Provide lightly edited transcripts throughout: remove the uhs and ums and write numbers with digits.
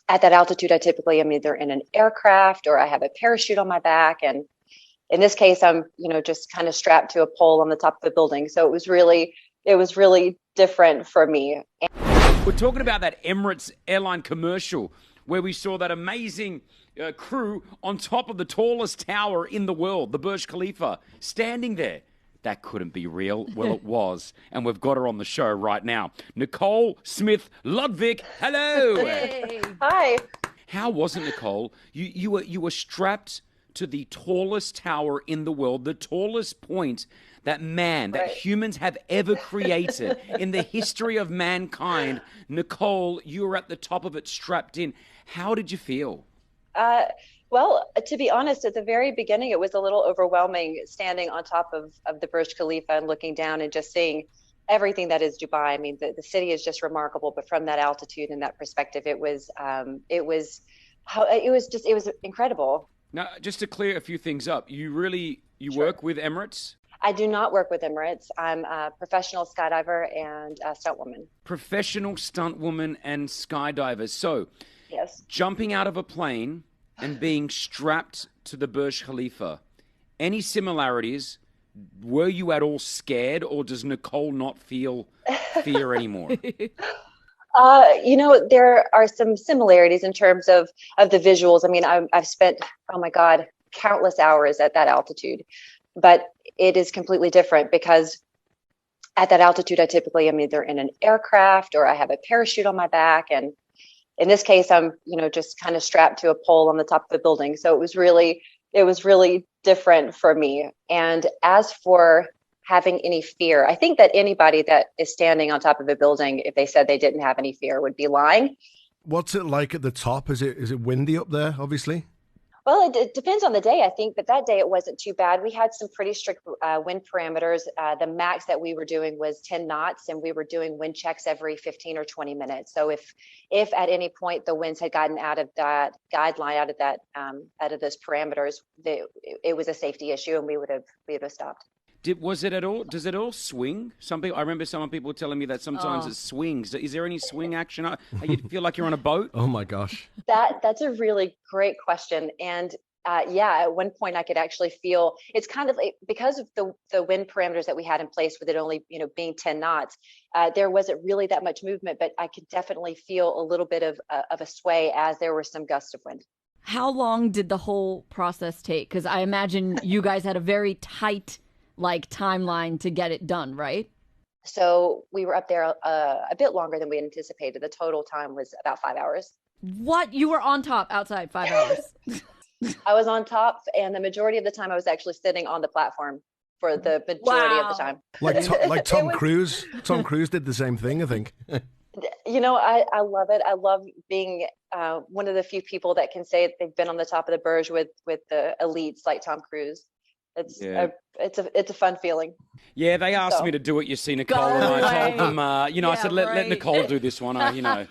at that altitude, I typically am either in an aircraft or I have a parachute on my back. And in this case, I'm, just kind of strapped to a pole on the top of a building. So it was really different for me. We're talking about that Emirates airline commercial where we saw that amazing crew on top of the tallest tower in the world, the Burj Khalifa, standing there. That couldn't be real. Well, it was. And we've got her on the show right now. Nicole Smith-Ludvik, hello. Hey. Hi. How was it, Nicole? You were strapped to the tallest tower in the world, the tallest point that humans have ever created in the history of mankind. Nicole, you were at the top of it, strapped in. How did you feel? Well, to be honest, at the very beginning, it was a little overwhelming standing on top of the Burj Khalifa and looking down and just seeing everything that is Dubai. I mean, the city is just remarkable, but from that altitude and that perspective, it was incredible. Now, just to clear a few things up, you work with Emirates? I do not work with Emirates. I'm a professional skydiver and a stunt woman. Professional stunt woman and skydiver. So, yes. Jumping out of a plane and being strapped to the Burj Khalifa, any similarities? Were you at all scared, or does Nicole not feel fear anymore? There are some similarities in terms of the visuals. I mean, I've spent, oh my God, countless hours at that altitude, but it is completely different because at that altitude, I typically am either in an aircraft or I have a parachute on my back. And in this case, I'm, just kind of strapped to a pole on the top of a building. So it was really different for me. And as for having any fear, I think that anybody that is standing on top of a building, if they said they didn't have any fear, would be lying. What's it like at the top? Is it windy up there, obviously? Well, it depends on the day, I think, but that day it wasn't too bad. We had some pretty strict wind parameters. The max that we were doing was 10 knots, and we were doing wind checks every 15 or 20 minutes. So if at any point the winds had gotten out of that guideline, out of those parameters, it was a safety issue, and we would have stopped. Does it all swing? I remember some people telling me that sometimes it swings. Is there any swing action? You feel like you're on a boat? Oh my gosh. That's a really great question. And at one point I could actually feel, it's kind of like, because of the wind parameters that we had in place with it only, being 10 knots, there wasn't really that much movement, but I could definitely feel a little bit of a sway as there were some gusts of wind. How long did the whole process take? Because I imagine you guys had a very tight timeline to get it done, right? So we were up there a bit longer than we anticipated. The total time was about 5 hours. What? You were on top outside 5 hours? I was on top, and the majority of the time I was actually sitting on the platform for the majority of the time. Like Tom Cruise. Tom Cruise did the same thing, I think. I love it. I love being one of the few people that can say they've been on the top of the Burj with the elites like Tom Cruise. It's a fun feeling. Yeah, they asked me to do it, you see, Nicole, and I told them, I said, let Nicole do this one,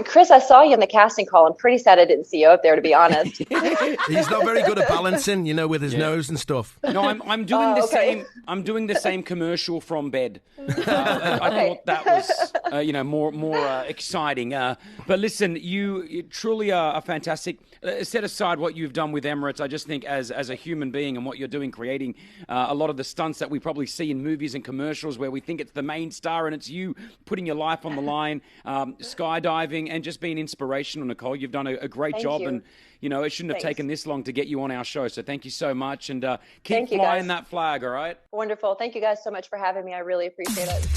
Kris, I saw you in the casting call. I'm pretty sad I didn't see you up there, to be honest. He's not very good at balancing, with his nose and stuff. No, I'm doing the same. I'm doing the same commercial from bed. I thought that was, more exciting. But listen, you truly are fantastic. Set aside what you've done with Emirates, I just think as a human being and what you're doing, creating a lot of the stunts that we probably see in movies and commercials where we think it's the main star and it's you putting your life on the line, skydiving and just being inspirational, Nicole. You've done a great job, and it shouldn't have taken this long to get you on our show. So thank you so much, and keep flying that flag. All right. Wonderful. Thank you guys so much for having me. I really appreciate it.